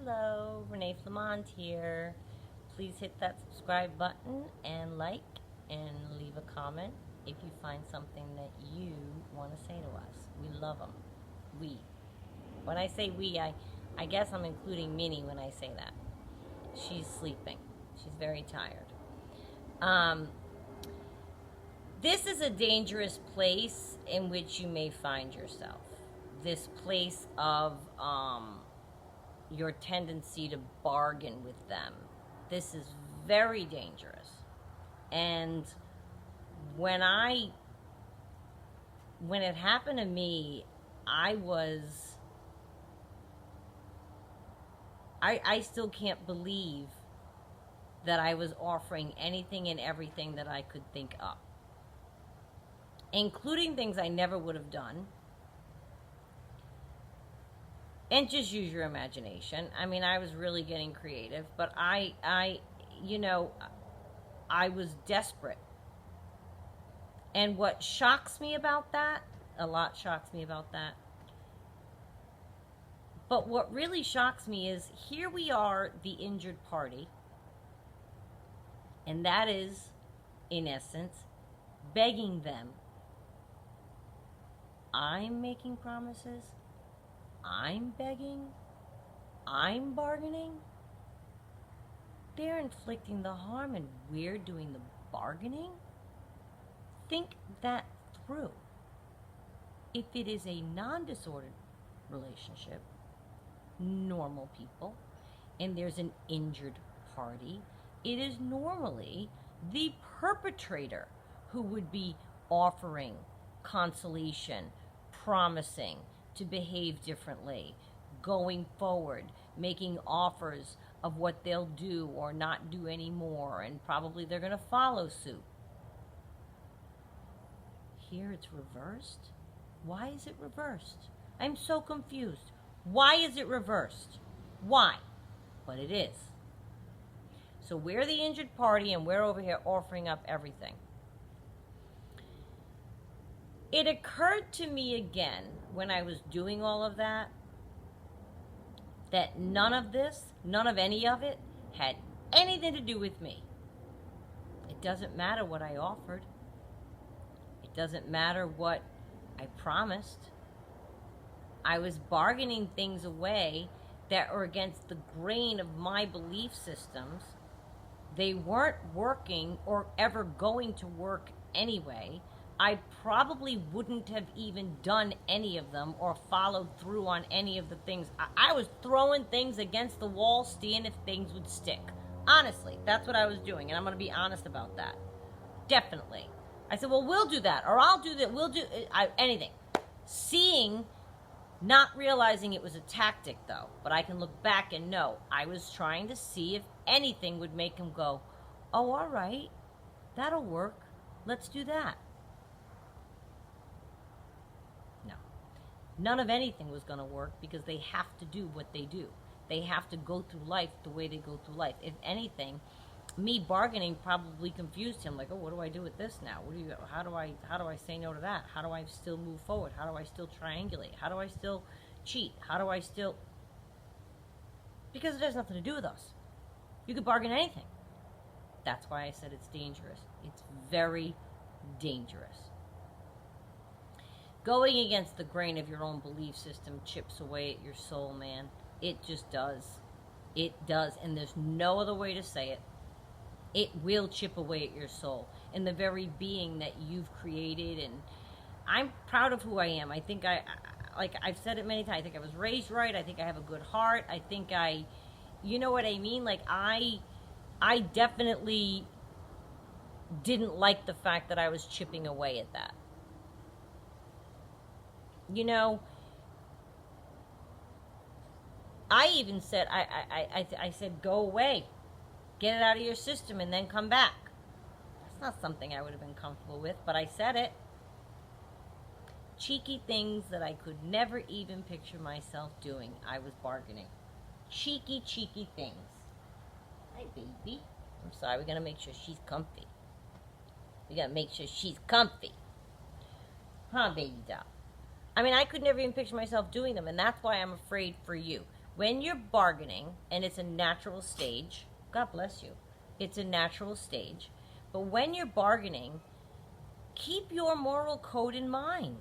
Hello, Renee Flamond here. Please hit that subscribe button and like and leave a comment if you find something that you want to say to us. We love them. We. When I say we, I guess I'm including Minnie when I say that. She's sleeping. She's very tired. This is a dangerous place in which you may find yourself. This place of your tendency to bargain with them. This is very dangerous. And when it happened to me, I still can't believe that I was offering anything and everything that I could think up, including things I never would have done. And just use your imagination. I mean, I was really getting creative, but I was desperate. And what shocks me about that, a lot shocks me about that, but what really shocks me is here we are, the injured party, and that is, in essence, begging them. I'm making promises. I'm begging. I'm bargaining. They're inflicting the harm and we're doing the bargaining. Think that through. If it is a non-disordered relationship, normal people, and there's an injured party, it is normally the perpetrator who would be offering consolation, promising to behave differently, going forward, making offers of what they'll do or not do anymore, and probably they're going to follow suit. Here it's reversed. Why is it reversed? I'm so confused. Why is it reversed? Why? But it is. So we're the injured party and we're over here offering up everything. It occurred to me again when I was doing all of that none of any of it had anything to do with me. It doesn't matter what I offered. It doesn't matter what I promised. I was bargaining things away that were against the grain of my belief systems. They weren't working or ever going to work anyway. I probably wouldn't have even done any of them or followed through on any of the things. I was throwing things against the wall, seeing if things would stick. Honestly, that's what I was doing, and I'm going to be honest about that. Definitely. I said, well, we'll do that, or I'll do that, we'll do anything. Not realizing it was a tactic, though, but I can look back and know I was trying to see if anything would make him go, oh, all right, that'll work. Let's do that. None of anything was going to work because they have to do what they do. They have to go through life the way they go through life. If anything, me bargaining probably confused him. Like, oh, what do I do with this now? How do I say no to that? How do I still move forward? How do I still triangulate? How do I still cheat? How do I still... Because it has nothing to do with us. You could bargain anything. That's why I said it's dangerous. It's very dangerous. Going against the grain of your own belief system chips away at your soul, man. It just does. It does. And there's no other way to say it. It will chip away at your soul and the very being that you've created. And I'm proud of who I am. I think I've said it many times. I think I was raised right. I think I have a good heart. I think you know what I mean? Like, I definitely didn't like the fact that I was chipping away at that. You know, I even said, I said, go away. Get it out of your system and then come back. That's not something I would have been comfortable with, but I said it. Cheeky things that I could never even picture myself doing. I was bargaining. Cheeky things. Hi, baby. I'm sorry, we're going to make sure she's comfy. We got to make sure she's comfy. Huh, baby doll? I mean, I could never even picture myself doing them, and that's why I'm afraid for you. when you're bargaining, and it's a natural stage, God bless you, it's a natural stage, but when you're bargaining, keep your moral code in mind.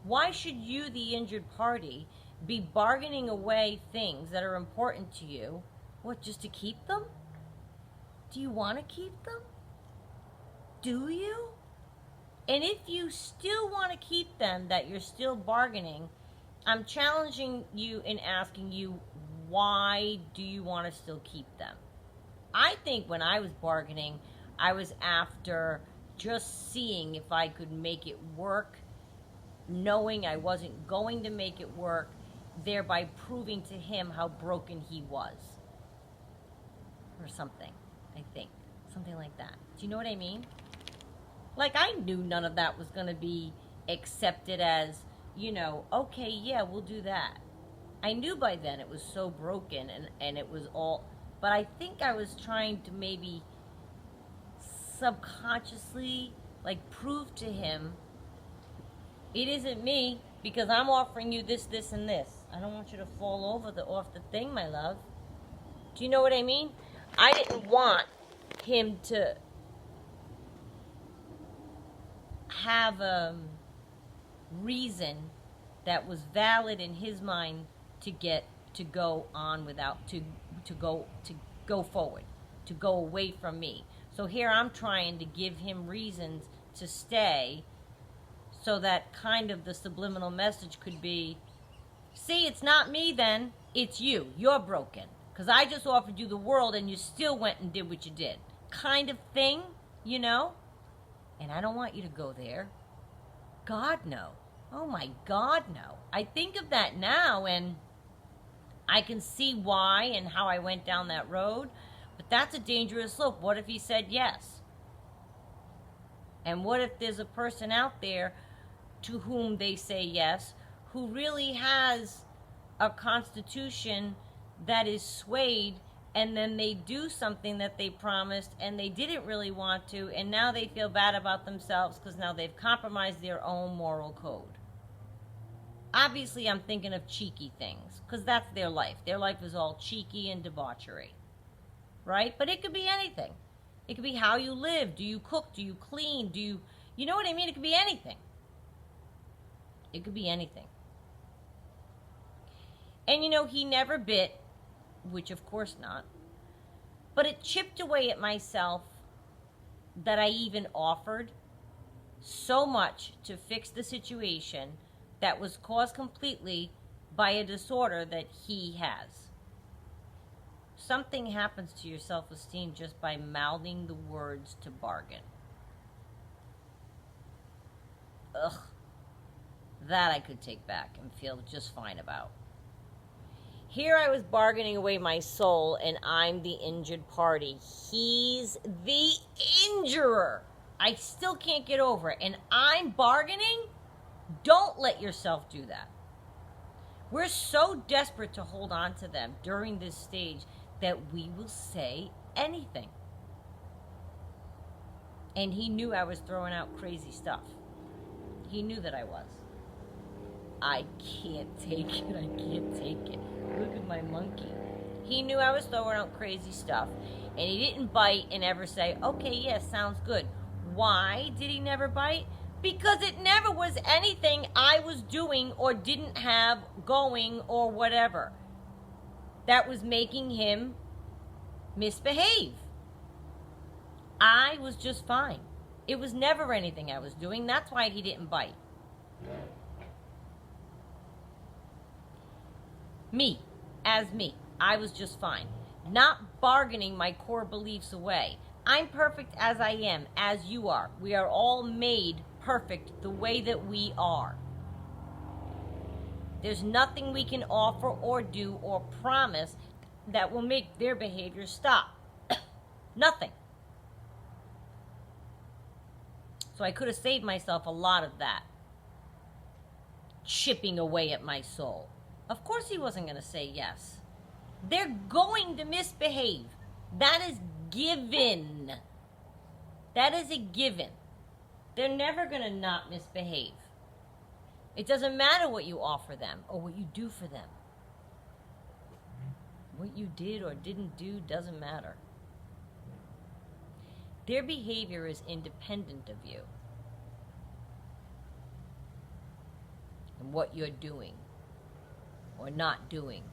Why should you, the injured party, be bargaining away things that are important to you? What, just to keep them? Do you want to keep them? Do you? And if you still want to keep them, that you're still bargaining, I'm challenging you and asking you, why do you want to still keep them? I think when I was bargaining, I was after just seeing if I could make it work, knowing I wasn't going to make it work, thereby proving to him how broken he was. Or something, I think. Something like that. Do you know what I mean? Like, I knew none of that was going to be accepted as, you know, okay, yeah, we'll do that. I knew by then it was so broken and it was all, but I think I was trying to maybe subconsciously, like, prove to him, it isn't me, because I'm offering you this, this, and this. I don't want you to fall off the thing, my love. Do you know what I mean? I didn't want him to have a reason that was valid in his mind to go on without, to go forward, to go away from me. So here I'm trying to give him reasons to stay, so that kind of the subliminal message could be, see, it's not me then, it's you. You're broken. Because I just offered you the world and you still went and did what you did. Kind of thing, you know? And I don't want you to go there. God, no. Oh my God, no. I think of that now and I can see why and how I went down that road. But that's a dangerous slope. What if he said yes? And what if there's a person out there to whom they say yes, who really has a constitution that is swayed, and then they do something that they promised and they didn't really want to, and now they feel bad about themselves because now they've compromised their own moral code. Obviously, I'm thinking of cheeky things, because that's their life. Their life is all cheeky and debauchery, right? But it could be anything. It could be how you live. Do you cook? Do you clean? You know what I mean? It could be anything. It could be anything. And you know, he never bit, which of course not, but it chipped away at myself that I even offered so much to fix the situation that was caused completely by a disorder that he has. Something happens to your self-esteem just by mouthing the words to bargain. Ugh. That I could take back and feel just fine about. Here I was bargaining away my soul, and I'm the injured party. He's the injurer. I still can't get over it. And I'm bargaining? Don't let yourself do that. We're so desperate to hold on to them during this stage that we will say anything. And he knew I was throwing out crazy stuff. He knew that I was. I can't take it. I can't take it. Look at my monkey. He knew I was throwing out crazy stuff. And he didn't bite and ever say, okay, yes, sounds good. Why did he never bite? Because it never was anything I was doing or didn't have going or whatever that was making him misbehave. I was just fine. It was never anything I was doing. That's why he didn't bite. Me, as me, I was just fine. Not bargaining my core beliefs away. I'm perfect as I am, as you are. We are all made perfect the way that we are. There's nothing we can offer or do or promise that will make their behavior stop. Nothing. So I could have saved myself a lot of that. Chipping away at my soul. Of course he wasn't going to say yes. They're going to misbehave. That is given. That is a given. They're never going to not misbehave. It doesn't matter what you offer them or what you do for them. What you did or didn't do doesn't matter. Their behavior is independent of you and what you're doing or not doing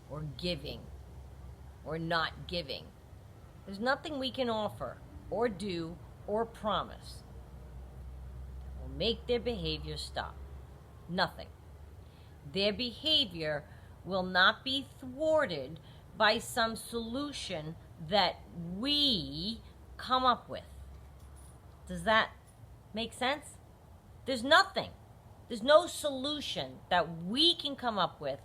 or giving or not giving. There's nothing we can offer or do or promise that will make their behavior stop. Nothing. Their behavior will not be thwarted by some solution that we come up with. Does that make sense? There's nothing. There's no solution that we can come up with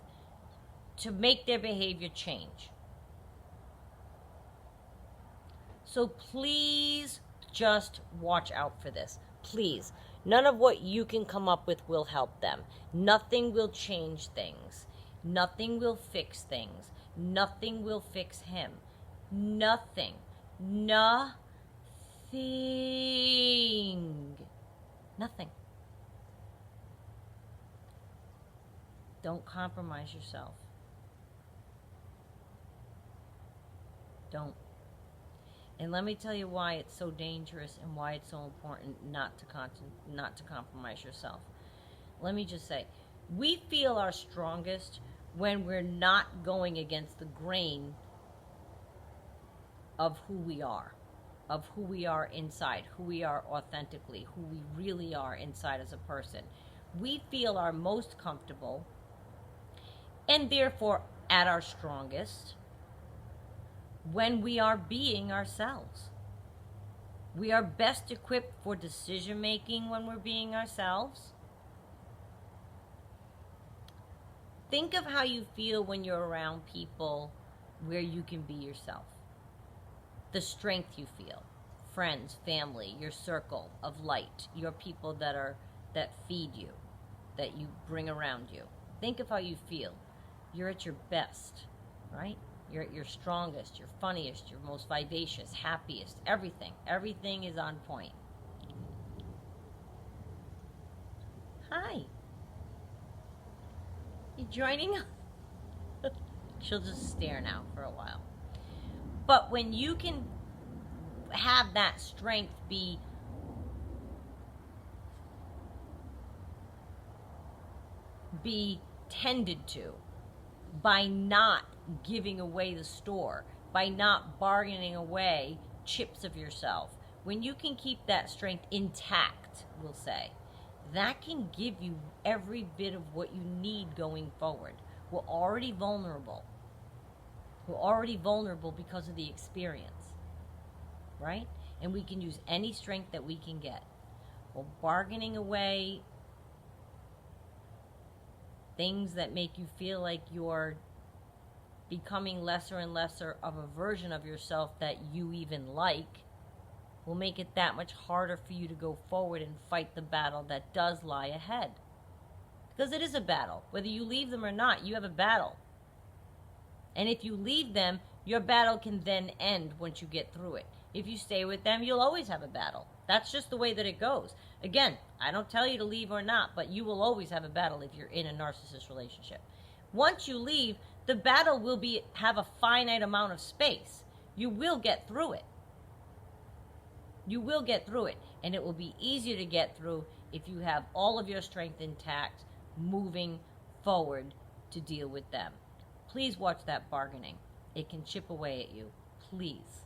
to make their behavior change. So please just watch out for this. Please. None of what you can come up with will help them. Nothing will change things. Nothing will fix things. Nothing will fix him. Nothing. Nothing. Nothing. Don't compromise yourself. Don't. And let me tell you why it's so dangerous and why it's so important not to compromise yourself. Let me just say, we feel our strongest when we're not going against the grain of who we are inside, who we are authentically, who we really are inside as a person. We feel our most comfortable and therefore at our strongest when we are being ourselves. We are best equipped for decision making when we're being ourselves. Think of how you feel when you're around people where you can be yourself. The strength you feel. Friends, family, your circle of light, your people that feed you, that you bring around you. Think of how you feel. You're at your best, right? You're at your strongest, your funniest, your most vivacious, happiest, everything. Everything is on point. Hi. You joining? She'll just stare now for a while. But when you can have that strength be tended to by not giving away the store, by not bargaining away chips of yourself, when you can keep that strength intact, we'll say, that can give you every bit of what you need going forward. We're already vulnerable. We're already vulnerable because of the experience, right? And we can use any strength that we can get. Well, bargaining away things that make you feel like you're becoming lesser and lesser of a version of yourself that you even like will make it that much harder for you to go forward and fight the battle that does lie ahead. Because it is a battle. Whether you leave them or not, you have a battle. And if you leave them, your battle can then end once you get through it. If you stay with them, you'll always have a battle. That's just the way that it goes. Again, I don't tell you to leave or not, but you will always have a battle if you're in a narcissist relationship. Once you leave, the battle will have a finite amount of space. You will get through it. You will get through it. And it will be easier to get through if you have all of your strength intact, moving forward to deal with them. Please watch that bargaining. It can chip away at you. Please.